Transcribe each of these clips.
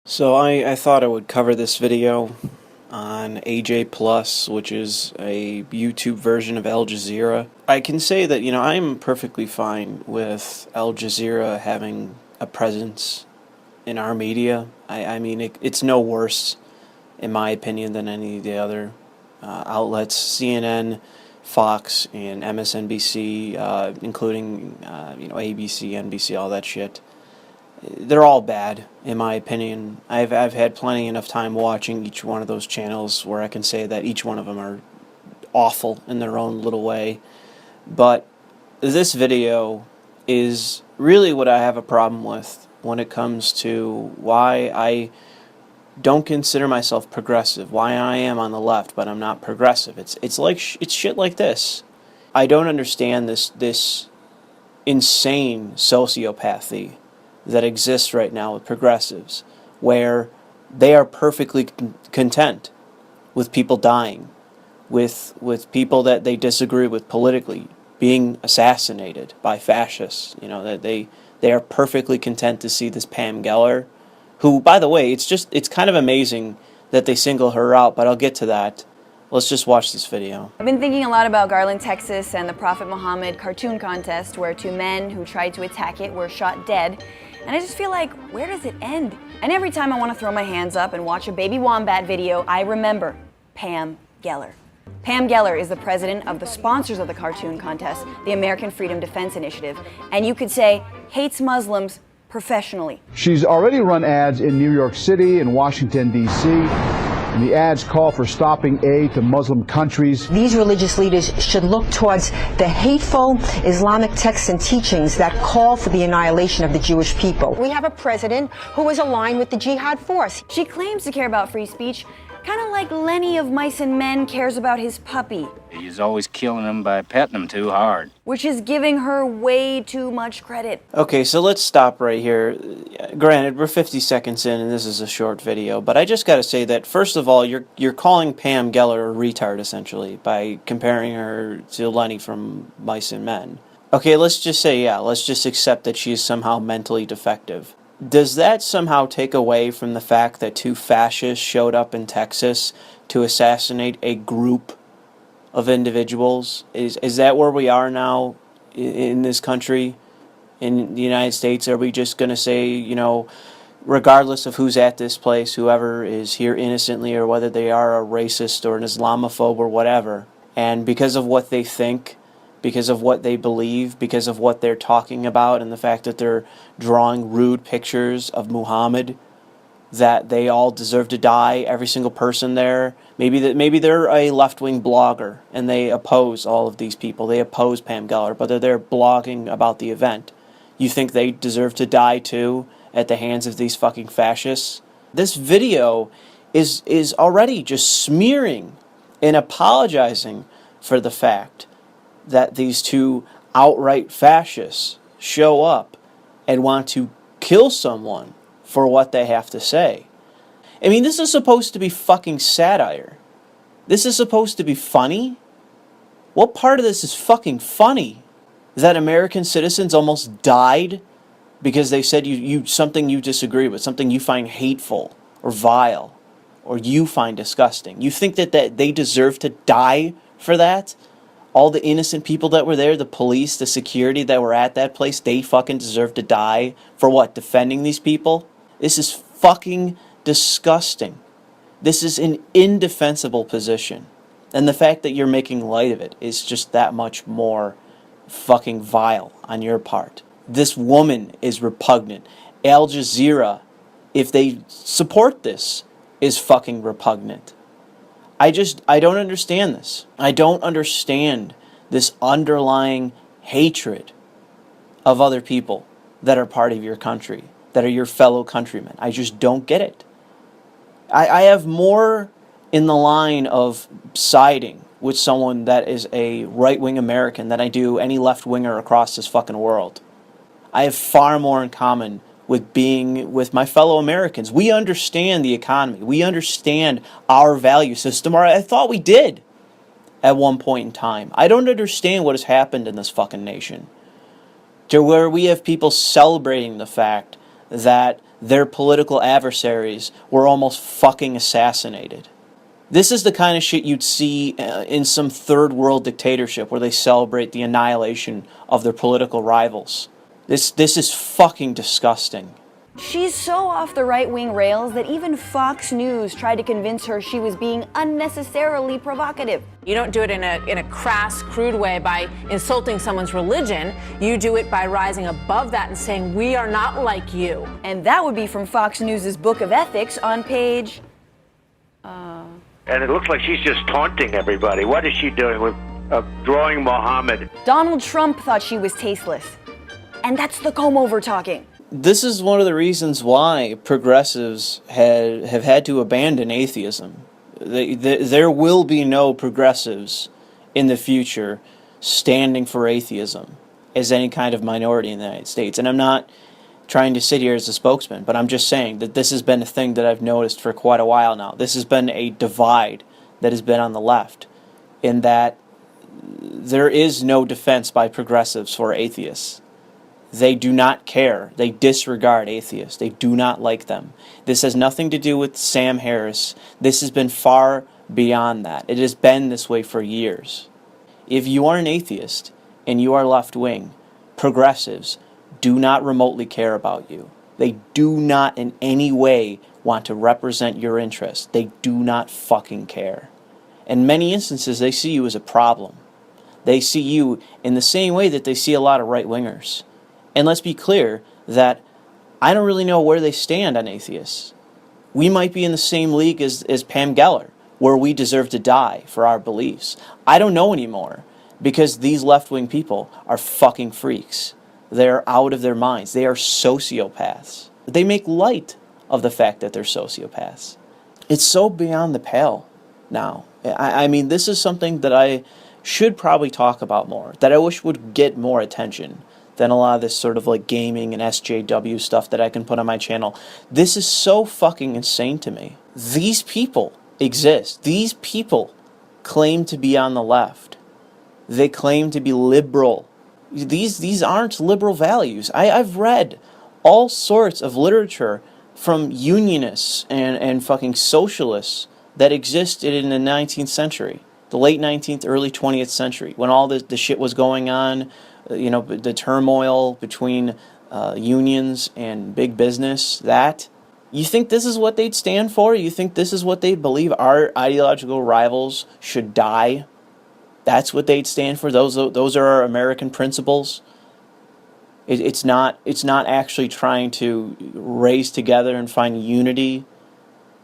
So I thought I would cover this video on AJ Plus, which is a YouTube version of Al Jazeera. I can say that, I'm perfectly fine with Al Jazeera having a presence in our media. I mean, it's no worse, in my opinion, than any of the other outlets, CNN, Fox, and MSNBC, including, ABC, NBC, all that shit. They're all bad, in my opinion. I've had plenty enough time watching each one of those channels where I can say that each one of them are awful in their own little way. But this video is really what I have a problem with when it comes to why I don't consider myself progressive, why I am on the left but I'm not progressive. It's shit like this. I don't understand this insane sociopathy that exists right now with progressives, where they are perfectly content with people dying, with people that they disagree with politically being assassinated by fascists. That they are perfectly content to see this Pam Gettr, who, by the way, it's kind of amazing that they single her out, but I'll get to that. Let's just watch this video. I've been thinking a lot about Garland, Texas, and the Prophet Muhammad cartoon contest where two men who tried to attack it were shot dead. And I just feel like, where does it end? And every time I want to throw my hands up and watch a baby wombat video, I remember Pam Gettr. Pam Gettr is the president of the sponsors of the cartoon contest, the American Freedom Defense Initiative, and you could say hates Muslims professionally. She's already run ads in New York City and Washington, D.C., and the ads call for stopping aid to Muslim countries. These religious leaders should look towards the hateful Islamic texts and teachings that call for the annihilation of the Jewish people. We have a president who is aligned with the jihad force. She claims to care about free speech, kind of like Lenny of Mice and Men cares about his puppy. He's always killing them by petting them too hard. Which is giving her way too much credit. Okay, so let's stop right here. Granted, we're 50 seconds in and this is a short video, but I just gotta say that, first of all, you're calling Pam Gettr a retard, essentially, by comparing her to Lenny from Mice and Men. Okay, let's just say, let's just accept that she is somehow mentally defective. Does that somehow take away from the fact that two fascists showed up in Texas to assassinate a group of individuals? Is that where we are now in this country, in the United States? Are we just going to say, regardless of who's at this place, whoever is here innocently, or whether they are a racist or an Islamophobe or whatever, and because of what they think, because of what they believe, because of what they're talking about, and the fact that they're drawing rude pictures of Muhammad, that they all deserve to die, every single person there? Maybe they're a left-wing blogger and they oppose all of these people. They oppose Pam Gettr, but they're blogging about the event. You think they deserve to die too at the hands of these fucking fascists? This video is already just smearing and apologizing for the fact that these two outright fascists show up and want to kill someone for what they have to say. I mean, this is supposed to be fucking satire. This is supposed to be funny. What part of this is fucking funny? That American citizens almost died because they said something you disagree with, something you find hateful or vile or you find disgusting. You think that they deserve to die for that? All the innocent people that were there, the police, the security that were at that place, they fucking deserve to die for what? Defending these people? This is fucking disgusting. This is an indefensible position. And the fact that you're making light of it is just that much more fucking vile on your part. This woman is repugnant. Al Jazeera, if they support this, is fucking repugnant. I don't understand this. I don't understand this underlying hatred of other people that are part of your country, that are your fellow countrymen. I just don't get it. I have more in the line of siding with someone that is a right-wing American than I do any left-winger across this fucking world. I have far more in common with being with my fellow Americans. We understand the economy. We understand our value system, or I thought we did at one point in time. I don't understand what has happened in this fucking nation, to where we have people celebrating the fact that their political adversaries were almost fucking assassinated. This is the kind of shit you'd see in some third world dictatorship where they celebrate the annihilation of their political rivals. This is fucking disgusting. She's so off the right-wing rails that even Fox News tried to convince her she was being unnecessarily provocative. You don't do it in a crass, crude way by insulting someone's religion. You do it by rising above that and saying, we are not like you. And that would be from Fox News' Book of Ethics on page... And it looks like she's just taunting everybody. What is she doing with drawing Muhammad? Donald Trump thought she was tasteless. And that's the comb-over talking. This is one of the reasons why progressives have had to abandon atheism. There will be no progressives in the future standing for atheism as any kind of minority in the United States. And I'm not trying to sit here as a spokesman, but I'm just saying that this has been a thing that I've noticed for quite a while now. This has been a divide that has been on the left, in that there is no defense by progressives for atheists. They do not care. They disregard atheists. They do not like them. This has nothing to do with Sam Harris. This has been far beyond that. It has been this way for years. If you are an atheist and you are left-wing, progressives do not remotely care about you. They do not in any way want to represent your interests. They do not fucking care. In many instances, they see you as a problem. They see you in the same way that they see a lot of right-wingers. And let's be clear that I don't really know where they stand on atheists. We might be in the same league as Pam Geller, where we deserve to die for our beliefs. I don't know anymore, because these left-wing people are fucking freaks. They're out of their minds. They are sociopaths. They make light of the fact that they're sociopaths. It's so beyond the pale now. I mean, this is something that I should probably talk about more, that I wish would get more attention than a lot of this sort of like gaming and SJW stuff that I can put on my channel. This is so fucking insane to me. These people exist. These people claim to be on the left. They claim to be liberal. These aren't liberal values. I've read all sorts of literature from unionists and fucking socialists that existed in the 19th century, the late 19th, early 20th century, when all the shit was going on, you know, the turmoil between unions and big business. That, you think this is what they'd stand for? You think this is what they believe our ideological rivals should die? That's what they'd stand for? Those are our American principles? It's not actually trying to raise together and find unity,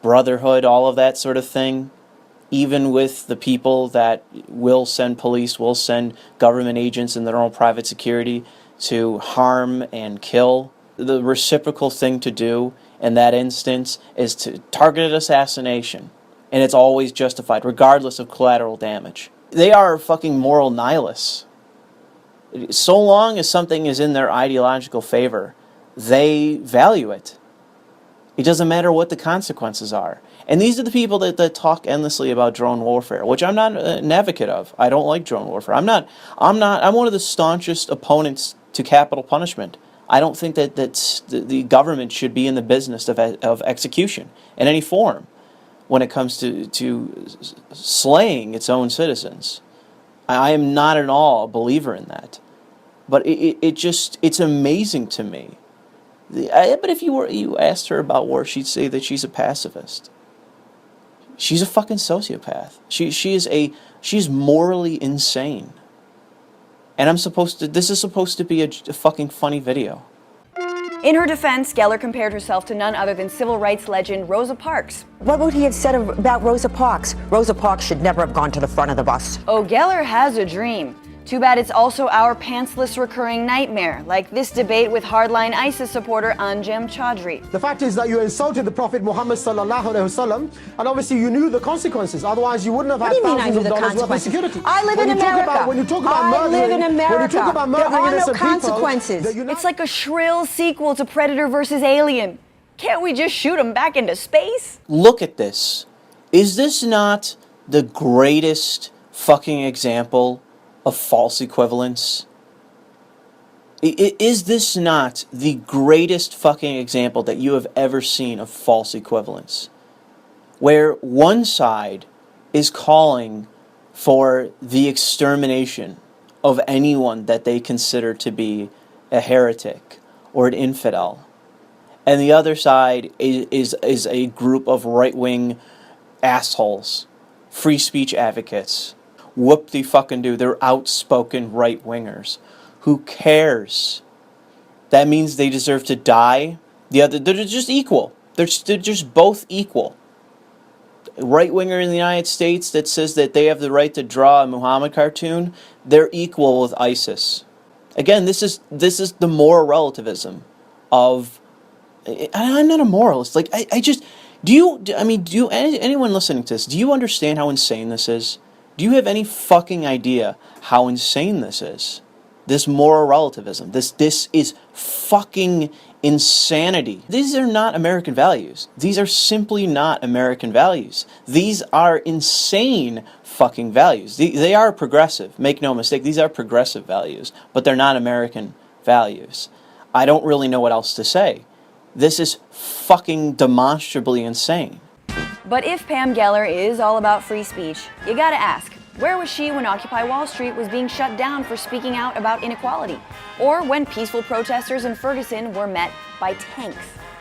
brotherhood, all of that sort of thing, even with the people that will send police, will send government agents and their own private security to harm and kill. The reciprocal thing to do in that instance is to targeted assassination, and it's always justified, regardless of collateral damage. They are fucking moral nihilists. So long as something is in their ideological favor, they value it. It doesn't matter what the consequences are. And these are the people that talk endlessly about drone warfare, which I'm not an advocate of. I don't like drone warfare. I'm one of the staunchest opponents to capital punishment. I don't think that the government should be in the business of execution in any form when it comes to slaying its own citizens. I am not at all a believer in that. But it's amazing to me. But if you asked her about war, she'd say that she's a pacifist. She's a fucking sociopath. She's morally insane. And this is supposed to be a fucking funny video. In her defense, Gettr compared herself to none other than civil rights legend Rosa Parks. What would he have said about Rosa Parks? Rosa Parks should never have gone to the front of the bus. Oh, Gettr has a dream. Too bad it's also our pantsless recurring nightmare, like this debate with hardline ISIS supporter Anjem Chaudhry. The fact is that you insulted the Prophet Muhammad sallallahu alaihi wasallam, and obviously you knew the consequences. Otherwise, you wouldn't have had thousands of dollars worth of security. I live in America. When you talk about murdering, there are no consequences. It's like a shrill sequel to Predator vs. Alien. Can't we just shoot them back into space? Look at this. Is this not the greatest fucking example of false equivalence? Is this not the greatest fucking example that you have ever seen of false equivalence? Where one side is calling for the extermination of anyone that they consider to be a heretic or an infidel, and the other side is a group of right-wing assholes, free speech advocates. Whoop the fucking do. They're outspoken right-wingers. Who cares? That means they deserve to die. They're just equal. They're just both equal. Right-winger in the United States that says that they have the right to draw a Muhammad cartoon, they're equal with ISIS. Again, this is the moral relativism of... I'm not a moralist. Like, anyone listening to this, do you understand how insane this is? Do you have any fucking idea how insane this is? This moral relativism. This is fucking insanity. These are not American values. These are simply not American values. These are insane fucking values. They are progressive. Make no mistake, these are progressive values, but they're not American values. I don't really know what else to say. This is fucking demonstrably insane. But if Pam Geller is all about free speech, you gotta ask, where was she when Occupy Wall Street was being shut down for speaking out about inequality? Or when peaceful protesters in Ferguson were met by tanks?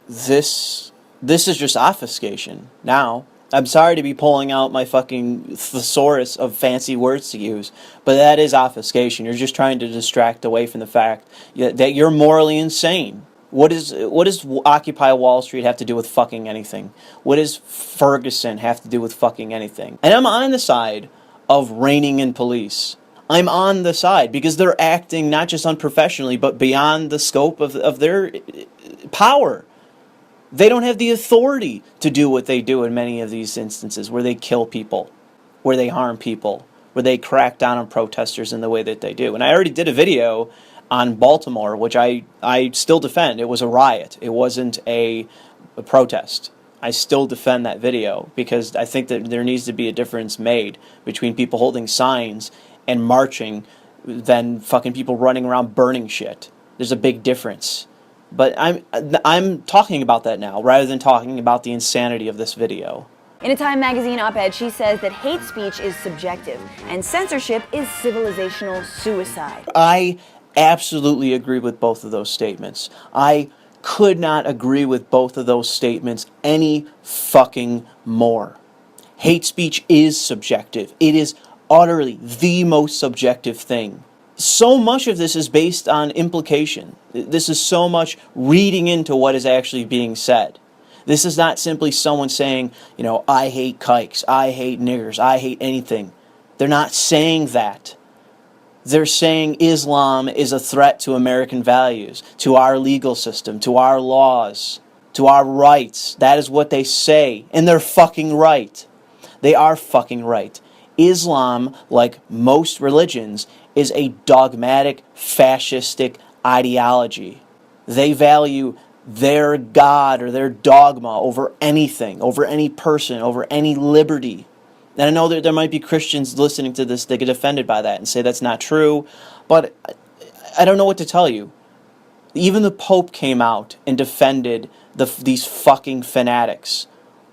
This is just obfuscation now. I'm sorry to be pulling out my fucking thesaurus of fancy words to use, but that is obfuscation. You're just trying to distract away from the fact that you're morally insane. What does Occupy Wall Street have to do with fucking anything? What does Ferguson have to do with fucking anything? And I'm on the side of reining in police. I'm on the side because they're acting not just unprofessionally, but beyond the scope of their power. They don't have the authority to do what they do in many of these instances where they kill people, where they harm people, where they crack down on protesters in the way that they do. And I already did a video on Baltimore, which I still defend. It was a riot. It wasn't a protest. I still defend that video because I think that there needs to be a difference made between people holding signs and marching than fucking people running around burning shit. There's a big difference. But I'm talking about that now rather than talking about the insanity of this video. In a Time magazine op-ed, she says that hate speech is subjective and censorship is civilizational suicide. I absolutely agree with both of those statements. I could not agree with both of those statements any fucking more. Hate speech is subjective. It is utterly the most subjective thing. So much of this is based on implication. This is so much reading into what is actually being said. This is not simply someone saying, I hate kikes, I hate niggers, I hate anything. They're not saying that. They're saying Islam is a threat to American values, to our legal system, to our laws, to our rights. That is what they say, and they're fucking right. They are fucking right. Islam, like most religions, is a dogmatic, fascistic ideology. They value their God or their dogma over anything, over any person, over any liberty. And I know that there might be Christians listening to this that get offended by that and say that's not true, but I don't know what to tell you. Even the Pope came out and defended these fucking fanatics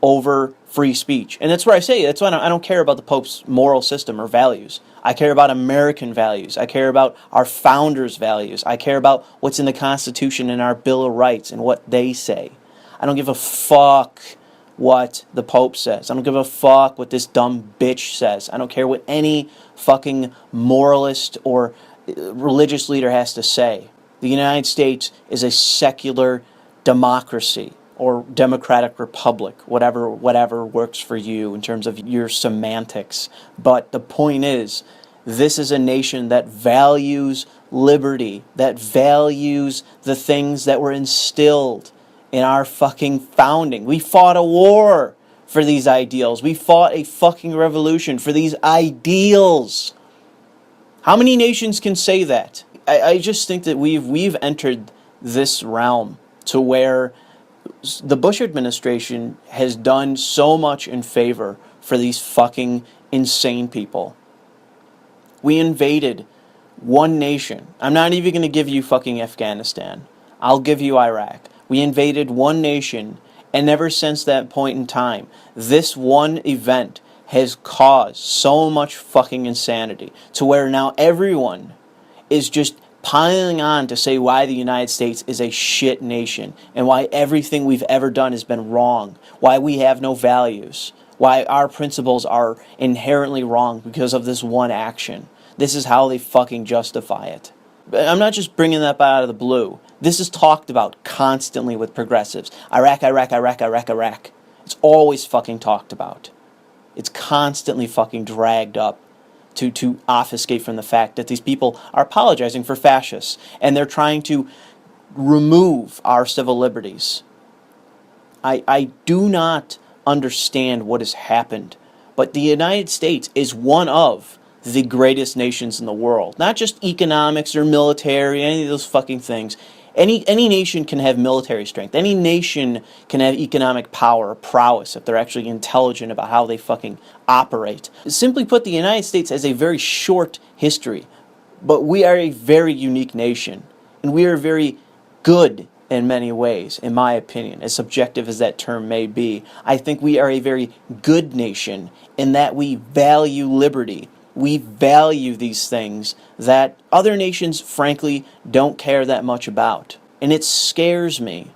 over free speech. And that's where I say, that's why I don't care about the Pope's moral system or values. I care about American values. I care about our founders' values. I care about what's in the Constitution and our Bill of Rights and what they say. I don't give a fuck what the Pope says. I don't give a fuck what this dumb bitch says. I don't care what any fucking moralist or religious leader has to say. The United States is a secular democracy or democratic republic, whatever works for you in terms of your semantics. But the point is, this is a nation that values liberty, that values the things that were instilled in our fucking founding. We fought a war for these ideals. We fought a fucking revolution for these ideals. How many nations can say that? I just think that we've entered this realm to where the Bush administration has done so much in favor for these fucking insane people. We invaded one nation. I'm not even going to give you fucking Afghanistan. I'll give you Iraq. We invaded one nation, and ever since that point in time, this one event has caused so much fucking insanity to where now everyone is just piling on to say why the United States is a shit nation and why everything we've ever done has been wrong, why we have no values, why our principles are inherently wrong because of this one action. This is how they fucking justify it. I'm not just bringing that out of the blue. This is talked about constantly with progressives. Iraq, Iraq, Iraq, Iraq, Iraq. It's always fucking talked about. It's constantly fucking dragged up to obfuscate from the fact that these people are apologizing for fascists and they're trying to remove our civil liberties. I do not understand what has happened, but the United States is one of the greatest nations in the world. Not just economics or military, any of those fucking things. Any nation can have military strength. Any nation can have economic power or prowess if they're actually intelligent about how they fucking operate. Simply put, the United States has a very short history, but we are a very unique nation, and we are very good in many ways, in my opinion, as subjective as that term may be. I think we are a very good nation in that we value liberty. We value these things that other nations, frankly, don't care that much about. And it scares me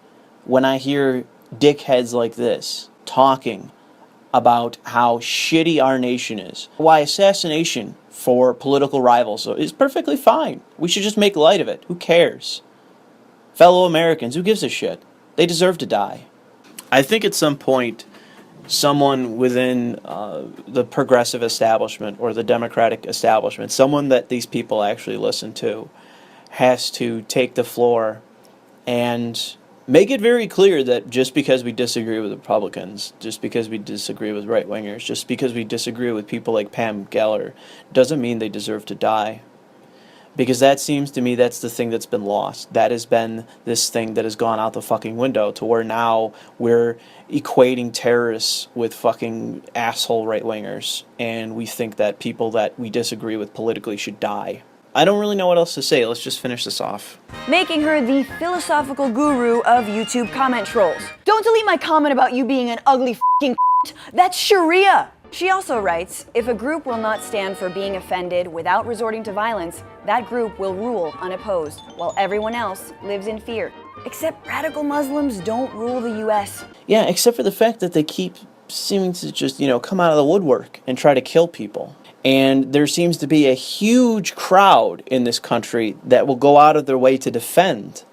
when I hear dickheads like this talking about how shitty our nation is. Why assassination for political rivals is perfectly fine. We should just make light of it. Who cares? Fellow Americans, who gives a shit? They deserve to die. I think at some point, someone within the progressive establishment or the democratic establishment, someone that these people actually listen to, has to take the floor and make it very clear that just because we disagree with Republicans, just because we disagree with right-wingers, just because we disagree with people like Pam Gettr, doesn't mean they deserve to die. Because that seems to me that's the thing that's been lost. That has been this thing that has gone out the fucking window to where now we're equating terrorists with fucking asshole right-wingers, and we think that people that we disagree with politically should die. I don't really know what else to say. Let's just finish this off. Making her the philosophical guru of YouTube comment trolls. Don't delete my comment about you being an ugly f***ing That's Sharia. She also writes, if a group will not stand for being offended without resorting to violence, that group will rule unopposed, while everyone else lives in fear. Except radical Muslims don't rule the US. Yeah, except for the fact that they keep seeming to just, come out of the woodwork and try to kill people. And there seems to be a huge crowd in this country that will go out of their way to defend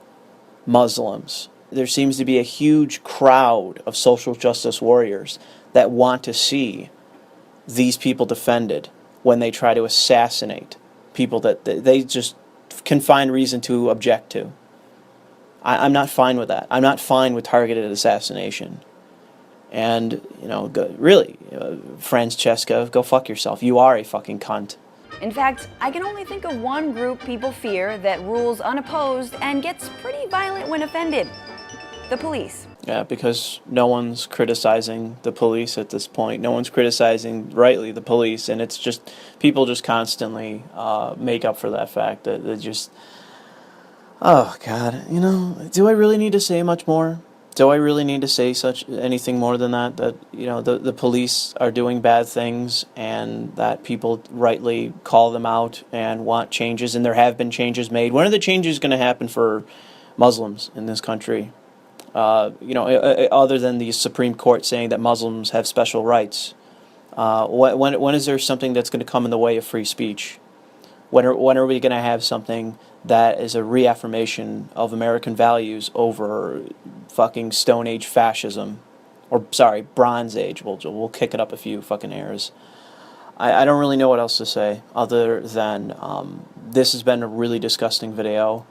Muslims. There seems to be a huge crowd of social justice warriors that want to see these people defended when they try to assassinate people that they just can find reason to object to. I'm not fine with that. I'm not fine with targeted assassination. And, really, Francesca, go fuck yourself. You are a fucking cunt. In fact, I can only think of one group people fear that rules unopposed and gets pretty violent when offended. The police. Yeah, because no one's criticizing the police at this point. No one's criticizing, rightly, the police. And it's just, people just constantly make up for that fact. That they just, oh, God, do I really need to say much more? Do I really need to say anything more than that? That, the police are doing bad things and that people rightly call them out and want changes, and there have been changes made. When are the changes going to happen for Muslims in this country? Other than the Supreme Court saying that Muslims have special rights. When is there something that's going to come in the way of free speech? When are we going to have something that is a reaffirmation of American values over fucking Stone Age fascism? Or, sorry, Bronze Age. We'll kick it up a few fucking eras. I don't really know what else to say other than this has been a really disgusting video.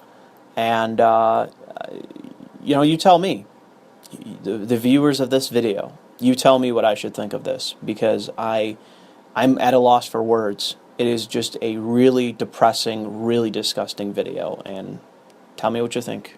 And, you tell me, the viewers of this video, you tell me what I should think of this, because I'm at a loss for words. It is just a really depressing, really disgusting video, and tell me what you think.